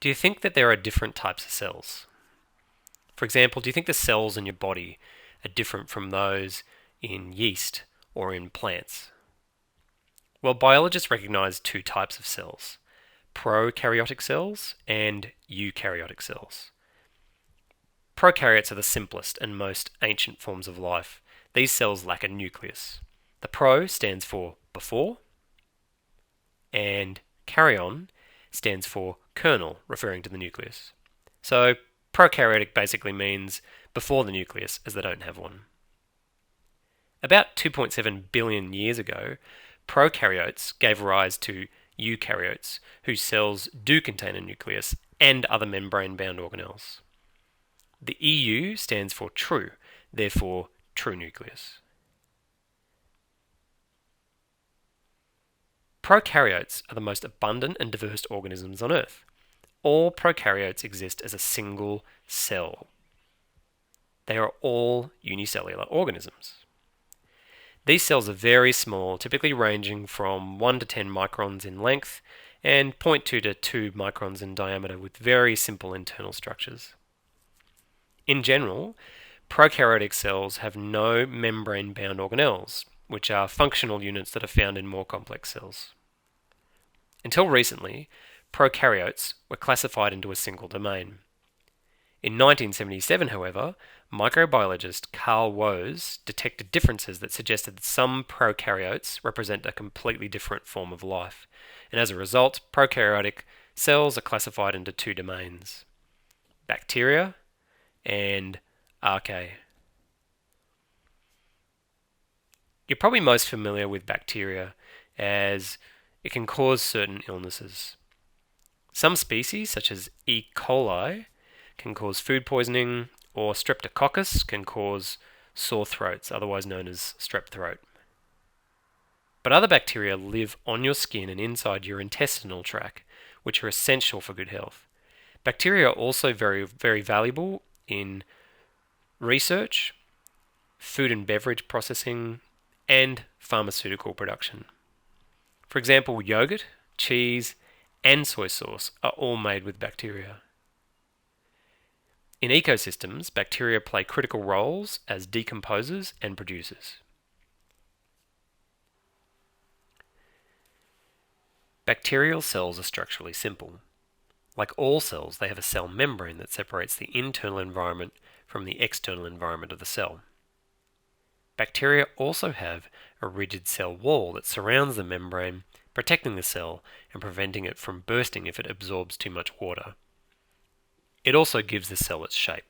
Do you think that there are different types of cells? For example, do you think the cells in your body are different from those in yeast or in plants? Well, biologists recognize two types of cells: prokaryotic cells and eukaryotic cells. Prokaryotes are the simplest and most ancient forms of life. These cells lack a nucleus. The pro stands for before, and karyon stands for kernel, referring to the nucleus. So prokaryotic basically means before the nucleus, as they don't have one. About 2.7 billion years ago, prokaryotes gave rise to eukaryotes, whose cells do contain a nucleus and other membrane-bound organelles. The EU stands for true, therefore true nucleus. Prokaryotes are the most abundant and diverse organisms on Earth. All prokaryotes exist as a single cell. They are all unicellular organisms. These cells are very small, typically ranging from 1 to 10 microns in length and 0.2 to 2 microns in diameter, with very simple internal structures. In general, prokaryotic cells have no membrane-bound organelles, which are functional units that are found in more complex cells. Until recently, prokaryotes were classified into a single domain. In 1977, however, microbiologist Carl Woese detected differences that suggested that some prokaryotes represent a completely different form of life, and as a result, prokaryotic cells are classified into two domains: bacteria and archaea. You're probably most familiar with bacteria, as it can cause certain illnesses. Some species, such as E. coli, can cause food poisoning, or Streptococcus can cause sore throats, otherwise known as strep throat. But other bacteria live on your skin and inside your intestinal tract, which are essential for good health. Bacteria are also very valuable in research, food and beverage processing, and pharmaceutical production. For example, yogurt, cheese, and soy sauce are all made with bacteria. In ecosystems, bacteria play critical roles as decomposers and producers. Bacterial cells are structurally simple. Like all cells, they have a cell membrane that separates the internal environment from the external environment of the cell. Bacteria also have a rigid cell wall that surrounds the membrane, protecting the cell and preventing it from bursting if it absorbs too much water. It also gives the cell its shape.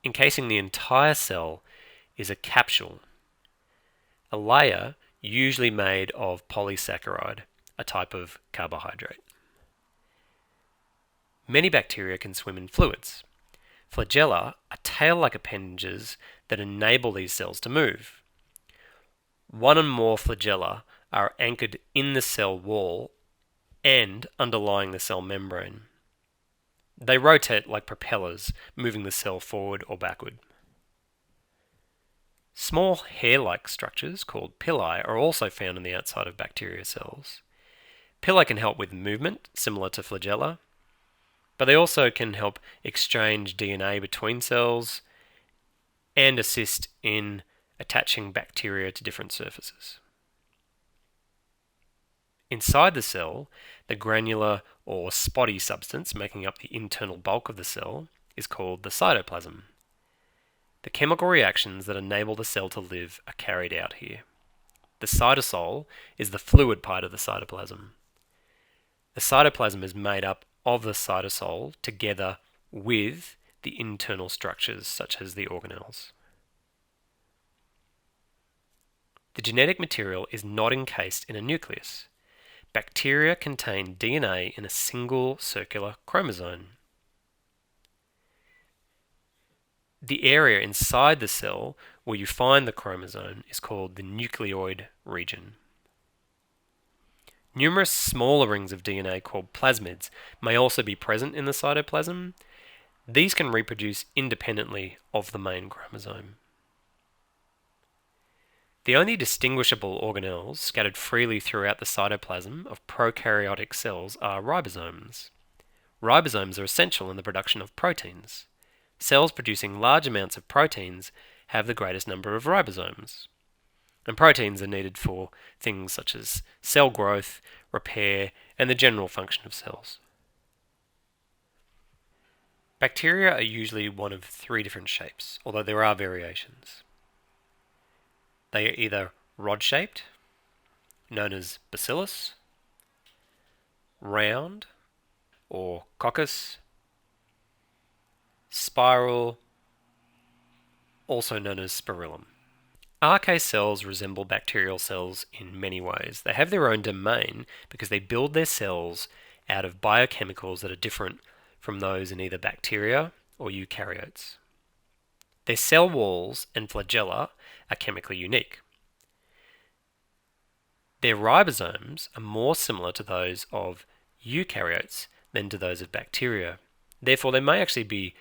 Encasing the entire cell is a capsule, a layer usually made of polysaccharide, a type of carbohydrate. Many bacteria can swim in fluids. Flagella are tail-like appendages that enable these cells to move. One or more flagella are anchored in the cell wall and underlying the cell membrane. They rotate like propellers, moving the cell forward or backward. Small hair-like structures called pili are also found on the outside of bacteria cells. Pili can help with movement, similar to flagella, but they also can help exchange DNA between cells and assist in attaching bacteria to different surfaces. Inside the cell, the granular or spotty substance making up the internal bulk of the cell is called the cytoplasm. The chemical reactions that enable the cell to live are carried out here. The cytosol is the fluid part of the cytoplasm. The cytoplasm is made up of the cytosol together with the internal structures such as the organelles. The genetic material is not encased in a nucleus. Bacteria contain DNA in a single circular chromosome. The area inside the cell where you find the chromosome is called the nucleoid region. Numerous smaller rings of DNA called plasmids may also be present in the cytoplasm. These can reproduce independently of the main chromosome. The only distinguishable organelles scattered freely throughout the cytoplasm of prokaryotic cells are ribosomes. Ribosomes are essential in the production of proteins. Cells producing large amounts of proteins have the greatest number of ribosomes. And proteins are needed for things such as cell growth, repair, and the general function of cells. Bacteria are usually one of three different shapes, although there are variations. They are either rod-shaped, known as bacillus, round, or coccus, spiral, also known as spirillum. RK cells resemble bacterial cells in many ways. They have their own domain because they build their cells out of biochemicals that are different from those in either bacteria or eukaryotes. Their cell walls and flagella are chemically unique. Their ribosomes are more similar to those of eukaryotes than to those of bacteria. Therefore, they may actually be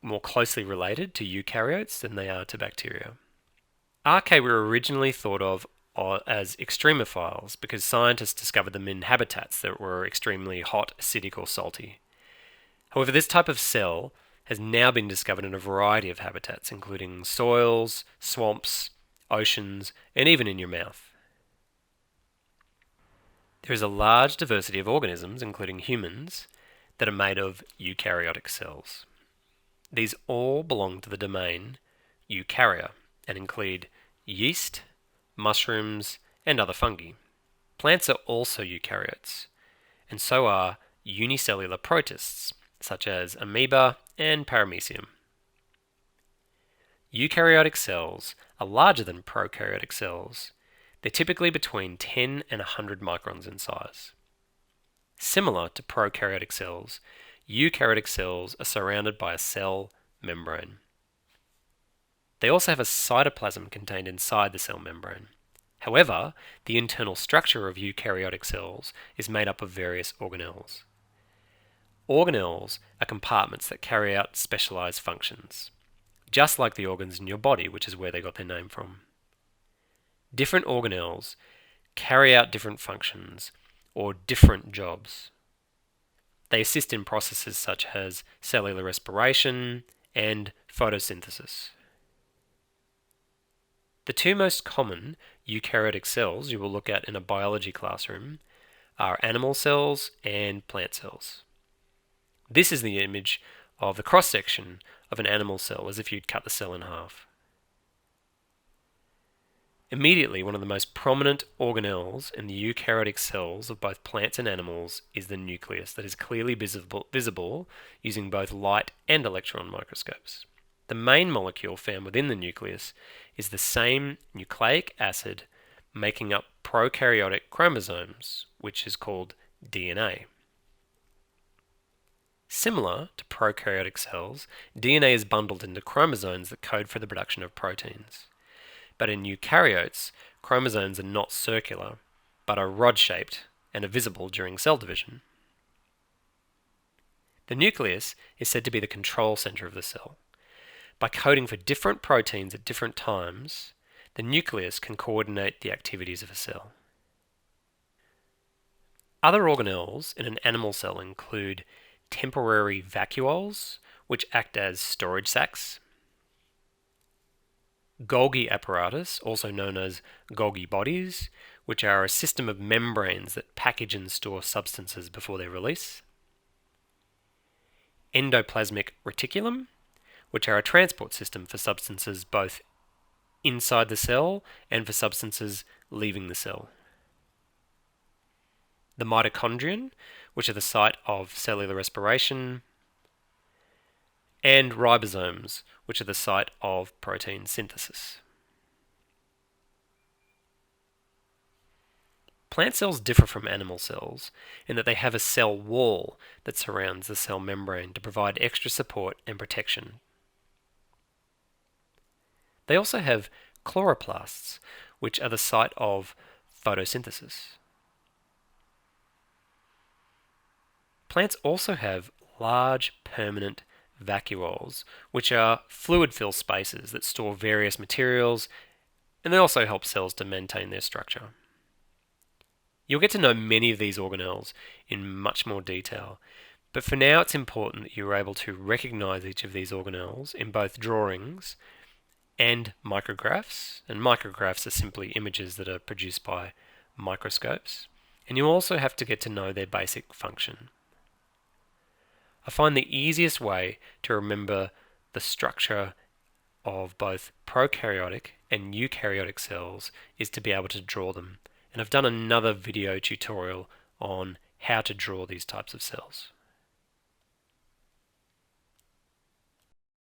more closely related to eukaryotes than they are to bacteria. Archaea were originally thought of as extremophiles because scientists discovered them in habitats that were extremely hot, acidic, or salty. However, this type of cell has now been discovered in a variety of habitats, including soils, swamps, oceans, and even in your mouth. There is a large diversity of organisms, including humans, that are made of eukaryotic cells. These all belong to the domain Eukarya and include yeast, mushrooms, and other fungi. Plants are also eukaryotes, and so are unicellular protists, such as amoeba and paramecium. Eukaryotic cells are larger than prokaryotic cells. They're typically between 10 and 100 microns in size. Similar to prokaryotic cells, eukaryotic cells are surrounded by a cell membrane. They also have a cytoplasm contained inside the cell membrane. However, the internal structure of eukaryotic cells is made up of various organelles. Organelles are compartments that carry out specialized functions, just like the organs in your body, which is where they got their name from. Different organelles carry out different functions or different jobs. They assist in processes such as cellular respiration and photosynthesis. The two most common eukaryotic cells you will look at in a biology classroom are animal cells and plant cells. This is the image of the cross-section of an animal cell, as if you'd cut the cell in half. Immediately, one of the most prominent organelles in the eukaryotic cells of both plants and animals is the nucleus that is clearly visible using both light and electron microscopes. The main molecule found within the nucleus is the same nucleic acid making up prokaryotic chromosomes, which is called DNA. Similar to prokaryotic cells, DNA is bundled into chromosomes that code for the production of proteins. But in eukaryotes, chromosomes are not circular, but are rod-shaped and are visible during cell division. The nucleus is said to be the control center of the cell. By coding for different proteins at different times, the nucleus can coordinate the activities of a cell. Other organelles in an animal cell include temporary vacuoles, which act as storage sacs, Golgi apparatus, also known as Golgi bodies, which are a system of membranes that package and store substances before their release, Endoplasmic Reticulum, which are a transport system for substances both inside the cell and for substances leaving the cell, the mitochondrion, which are the site of cellular respiration, and ribosomes, which are the site of protein synthesis. Plant cells differ from animal cells in that they have a cell wall that surrounds the cell membrane to provide extra support and protection. They also have chloroplasts, which are the site of photosynthesis. Plants also have large permanent vacuoles, which are fluid-filled spaces that store various materials and they also help cells to maintain their structure. You'll get to know many of these organelles in much more detail, but for now it's important that you're able to recognize each of these organelles in both drawings and micrographs, and micrographs are simply images that are produced by microscopes, and you also have to get to know their basic function. I find the easiest way to remember the structure of both prokaryotic and eukaryotic cells is to be able to draw them, and I've done another video tutorial on how to draw these types of cells.